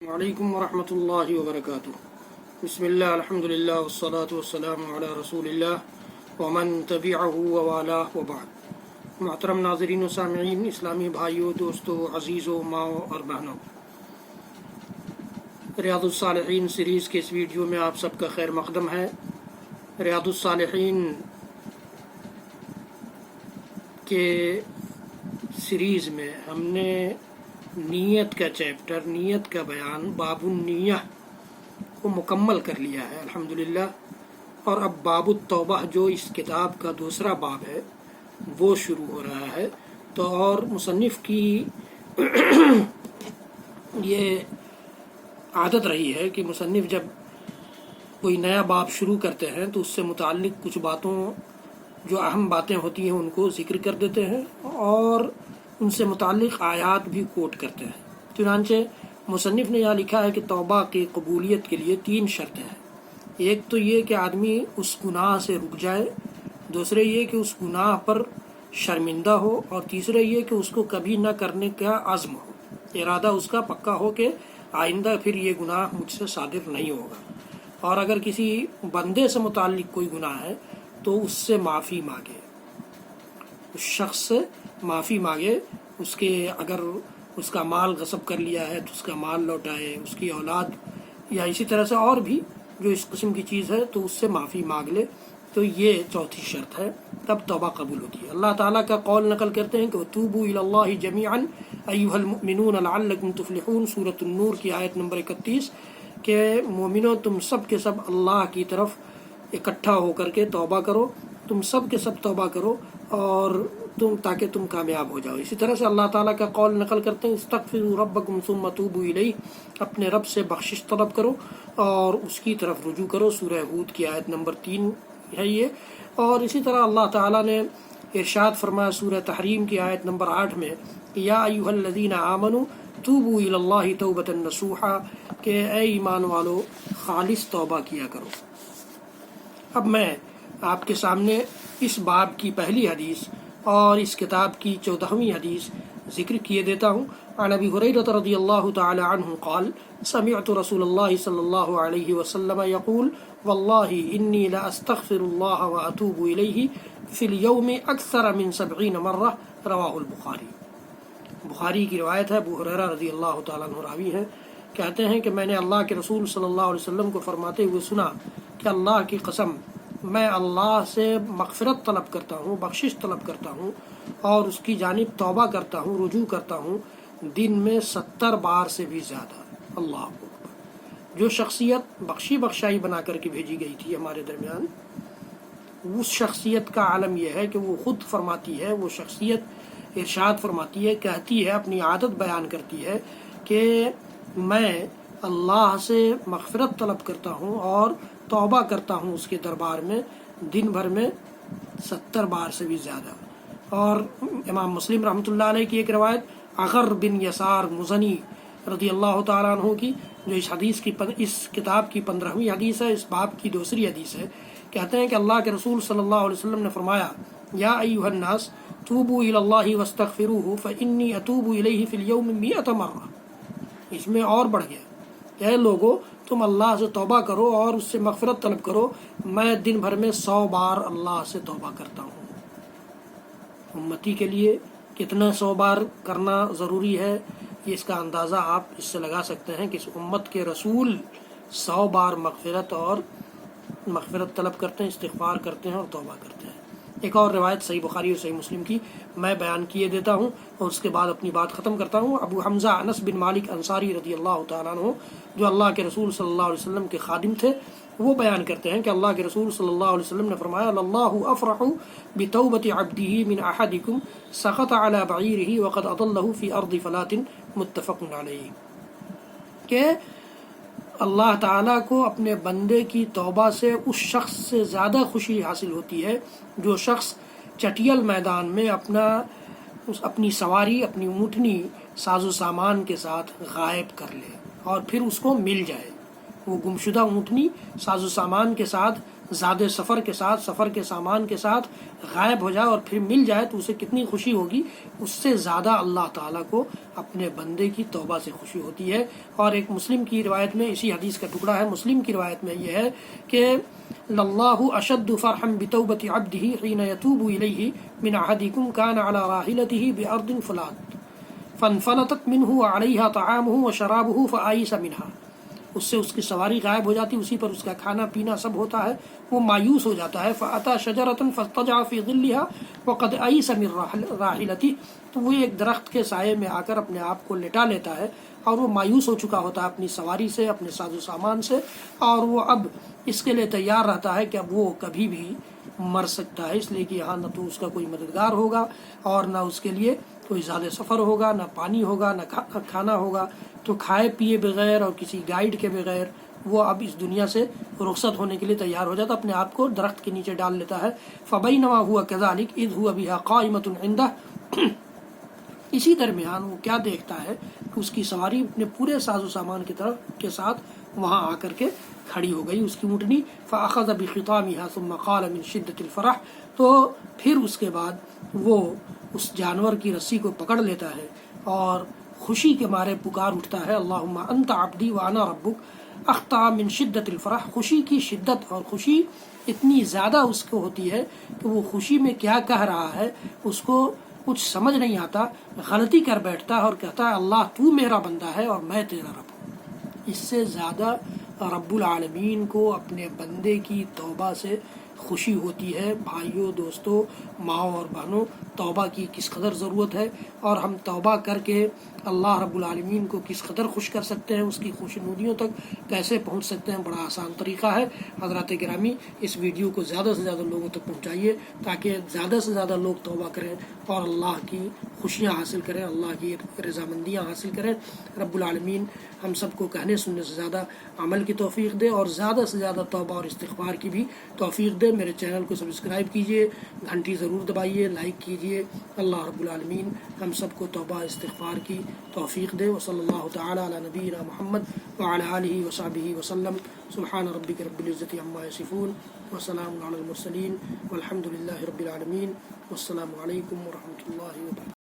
وعلیکم ورحمۃ اللہ وبرکاتہ۔ بسم اللہ الحمد للہ والصلاة والسلام علی رسول اللہ ومن تبعہ ووالاه وبعد۔ محترم ناظرین و سامعین، اسلامی بھائیوں، دوستوں، عزیزوں، ماؤں اور بہنوں، ریاض الصالحین سیریز کے اس ویڈیو میں آپ سب کا خیر مقدم ہے۔ ریاض الصالحین کے سیریز میں ہم نے نیت کا چیپٹر، نیت کا بیان، باب النیہ کو مکمل کر لیا ہے الحمدللہ، اور اب باب التوبہ جو اس کتاب کا دوسرا باب ہے وہ شروع ہو رہا ہے۔ تو اور مصنف کی یہ عادت رہی ہے کہ مصنف جب کوئی نیا باب شروع کرتے ہیں تو اس سے متعلق کچھ باتوں، جو اہم باتیں ہوتی ہیں، ان کو ذکر کر دیتے ہیں اور ان سے متعلق آیات بھی کوٹ کرتے ہیں۔ چنانچہ مصنف نے یہاں لکھا ہے کہ توبہ کی قبولیت کے لیے 3 شرطیں ہیں۔ ایک تو یہ کہ آدمی اس گناہ سے رک جائے، دوسرے یہ کہ اس گناہ پر شرمندہ ہو، اور تیسرے یہ کہ اس کو کبھی نہ کرنے کا عزم ہو، ارادہ اس کا پکا ہو کہ آئندہ پھر یہ گناہ مجھ سے صادر نہیں ہوگا۔ اور اگر کسی بندے سے متعلق کوئی گناہ ہے تو اس سے معافی مانگے، اس شخص سے معافی مانگے، اس کے اگر اس کا مال غصب کر لیا ہے تو اس کا مال لوٹائے، اس کی اولاد یا اسی طرح سے اور بھی جو اس قسم کی چیز ہے تو اس سے معافی مانگ لے۔ تو یہ چوتھی شرط ہے، تب توبہ قبول ہوتی ہے۔ اللہ تعالیٰ کا قول نقل کرتے ہیں کہ وَتُوبُوا إِلَى اللَّهِ جَمِيعًا أَيُّهَا الْمُؤْمِنُونَ لَعَلَّكُمْ تُفْلِحُونَ، سورۃ النور کی آیت نمبر 31، کہ مومنوں تم سب کے سب اللہ کی طرف اکٹھا ہو کر کے توبہ کرو، تم سب کے سب توبہ کرو اور تاکہ تم کامیاب ہو جاؤ۔ اسی طرح سے اللہ تعالیٰ کا قول نقل کرتے ہیں استغفروا ربکم ثم توبوا الیہ، اپنے رب سے بخشش طلب کرو اور اس کی طرف رجوع کرو، سورہ ہود کی آیت نمبر 3 ہے یہ۔ اور اسی طرح اللہ تعالیٰ نے ارشاد فرمایا سورہ تحریم کی آیت نمبر 8 میں، یا ایھا الذین آمنوا توبوا الی اللہ توبۃ نصوحا، کہ اے ایمان والو خالص توبہ کیا کرو۔ اب میں آپ کے سامنے اس باب کی پہلی حدیث اور اس کتاب کی 14ویں حدیث ذکر کیے دیتا ہوں۔ عن ابی ہریرہ رضی اللہ تعالی عنہ قال سمعت رسول اللہ صلی اللہ علیہ وسلم یقول واللہ انی لاستغفر اللہ واتوب الیہ فی اليوم اکثر من 70 مرہ، رواہ البخاری۔ بخاری کی روایت ہے، ابو ہریرہ رضی اللہ تعالیٰ عنہ راوی ہیں، کہتے ہیں کہ میں نے اللہ کے رسول صلی اللہ علیہ وسلم کو فرماتے ہوئے سنا کہ اللہ کی قسم میں اللہ سے مغفرت طلب کرتا ہوں، بخشش طلب کرتا ہوں اور اس کی جانب توبہ کرتا ہوں، رجوع کرتا ہوں دن میں 70 بار سے بھی زیادہ۔ اللہ اکبر۔ جو شخصیت بخشی بخشائی بنا کر کے بھیجی گئی تھی ہمارے درمیان، اس شخصیت کا عالم یہ ہے کہ وہ خود فرماتی ہے، وہ شخصیت ارشاد فرماتی ہے، کہتی ہے، اپنی عادت بیان کرتی ہے کہ میں اللہ سے مغفرت طلب کرتا ہوں اور توبہ کرتا ہوں اس کے دربار میں دن بھر میں 70 بار سے بھی زیادہ۔ اور امام مسلم رحمۃ اللہ علیہ کی ایک روایت اغر بن یسار مزنی رضی اللہ تعالیٰ عنہ کی، جو اس کتاب کی 15ویں حدیث ہے، اس باب کی دوسری حدیث ہے، کہتے ہیں کہ اللہ کے رسول صلی اللہ علیہ وسلم نے فرمایا یا ایھا الناس توبوا الی اللہ واستغفروہ فانی اتوب الیہ فی اليوم 100 مرہ۔ اس میں اور بڑھ گیا کہ اے لوگو تم اللہ سے توبہ کرو اور اس سے مغفرت طلب کرو، میں دن بھر میں 100 بار اللہ سے توبہ کرتا ہوں۔ امتی کے لیے کتنا 100 بار کرنا ضروری ہے، یہ اس کا اندازہ آپ اس سے لگا سکتے ہیں کہ اس امت کے رسول 100 بار مغفرت طلب کرتے ہیں، استغفار کرتے ہیں اور توبہ کرتے ہیں۔ ایک اور روایت صحیح بخاری اور صحیح مسلم کی میں بیان کیے دیتا ہوں اور اس کے بعد اپنی بات ختم کرتا ہوں۔ ابو حمزہ انس بن مالک انصاری رضی اللہ تعالیٰ عنہ، جو اللہ کے رسول صلی اللہ علیہ وسلم کے خادم تھے، وہ بیان کرتے ہیں کہ اللہ کے رسول صلی اللہ علیہ وسلم نے فرمایا اللہ افرح بتوبۃ عبدہ من احدکم سقط علی بعیرہ وقد اضلہ فی ارض فلاۃ، متفق علیہ، کہ اللہ تعالیٰ کو اپنے بندے کی توبہ سے اس شخص سے زیادہ خوشی حاصل ہوتی ہے جو شخص چٹیل میدان میں اپنی سواری، اپنی اونٹنی ساز و سامان کے ساتھ غائب کر لے اور پھر اس کو مل جائے، وہ گمشدہ اونٹنی ساز و سامان کے ساتھ، زاد سفر کے ساتھ، سفر کے سامان کے ساتھ غائب ہو جائے اور پھر مل جائے تو اسے کتنی خوشی ہوگی، اس سے زیادہ اللہ تعالیٰ کو اپنے بندے کی توبہ سے خوشی ہوتی ہے۔ اور ایک مسلم کی روایت میں، اسی حدیث کا ٹکڑا ہے، مسلم کی روایت میں یہ ہے کہ للہ اشد فرحا بتوبۃ عبدہ حین یتوب الیہ من احدکم کان علی راحلتہ بارض فلات فانفلتت منہ وعلیہا طعامہ وشرابہ فآئس منہا، اس سے اس کی سواری غائب ہو جاتی، اسی پر اس کا کھانا پینا سب ہوتا ہے، وہ مایوس ہو جاتا ہے، فأتی شجرۃ فاضطجع فی ظلھا وقد آئس من راحلتہ، تو وہ ایک درخت کے سائے میں آ کر اپنے آپ کو لٹا لیتا ہے اور وہ مایوس ہو چکا ہوتا ہے اپنی سواری سے، اپنے ساز و سامان سے، اور وہ اب اس کے لیے تیار رہتا ہے کہ اب وہ کبھی بھی مر سکتا ہے، اس لیے کہ یہاں نہ تو اس کا کوئی مددگار ہوگا اور نہ اس کے لیے کوئی زیادہ سفر ہوگا، نہ پانی ہوگا، نہ کھانا ہوگا، تو کھائے پیے بغیر اور کسی گائیڈ کے بغیر وہ اب اس دنیا سے رخصت ہونے کے لیے تیار ہو جاتا، اپنے آپ کو درخت کے نیچے ڈال لیتا ہے۔ فبینما ہوا کذالک اذ ہوا بہا قائمۃ عندہ، اسی درمیان وہ کیا دیکھتا ہے کہ اس کی سواری اپنے پورے ساز و سامان کے ساتھ وہاں آ کر کے کھڑی ہو گئی، اس کی اونٹنی۔ فاخذ بخطامها ثم قال من شدۃ الفرح، تو پھر اس کے بعد وہ اس جانور کی رسی کو پکڑ لیتا ہے اور خوشی کے مارے پکار اٹھتا ہے، اللہم انت عبدی وانا ربک، اخطا من شدۃ الفرح، خوشی کی شدت اور خوشی اتنی زیادہ اس کو ہوتی ہے کہ وہ خوشی میں کیا کہہ رہا ہے اس کو کچھ سمجھ نہیں آتا، غلطی کر بیٹھتا ہے اور کہتا ہے اللہ تو میرا بندہ ہے اور میں تیرا رب ہوں۔ اس سے زیادہ رب العالمین کو اپنے بندے کی توبہ سے خوشی ہوتی ہے۔ بھائیوں، دوستوں، ماؤں اور بہنوں، توبہ کی کس قدر ضرورت ہے اور ہم توبہ کر کے اللہ رب العالمین کو کس قدر خوش کر سکتے ہیں، اس کی خوشنودیوں تک کیسے پہنچ سکتے ہیں، بڑا آسان طریقہ ہے۔ حضرات گرامی، اس ویڈیو کو زیادہ سے زیادہ لوگوں تک پہنچائیے تاکہ زیادہ سے زیادہ لوگ توبہ کریں اور اللہ کی خوشیاں حاصل کریں، اللہ کی رضامندیاں حاصل کریں۔ رب العالمین ہم سب کو کہنے سننے سے زیادہ عمل کی توفیق دے اور زیادہ سے زیادہ توبہ اور استغفار کی بھی توفیق دے۔ میرے چینل کو سبسکرائب کیجئے، گھنٹی ضرور دبائیے، لائک کیجئے۔ اللہ رب العالمین ہم سب کو توبہ استغفار کی توفیق دے۔ وصلی اللہ تعالی علی نبینا محمد وعلی آلہ وصحبہ وسلم۔ سبحان ربک رب العزۃ عما یصفون وسلام علی المرسلین والحمد للہ رب العالمین، والسلام علیکم ورحمۃ اللہ وبرکاتہ۔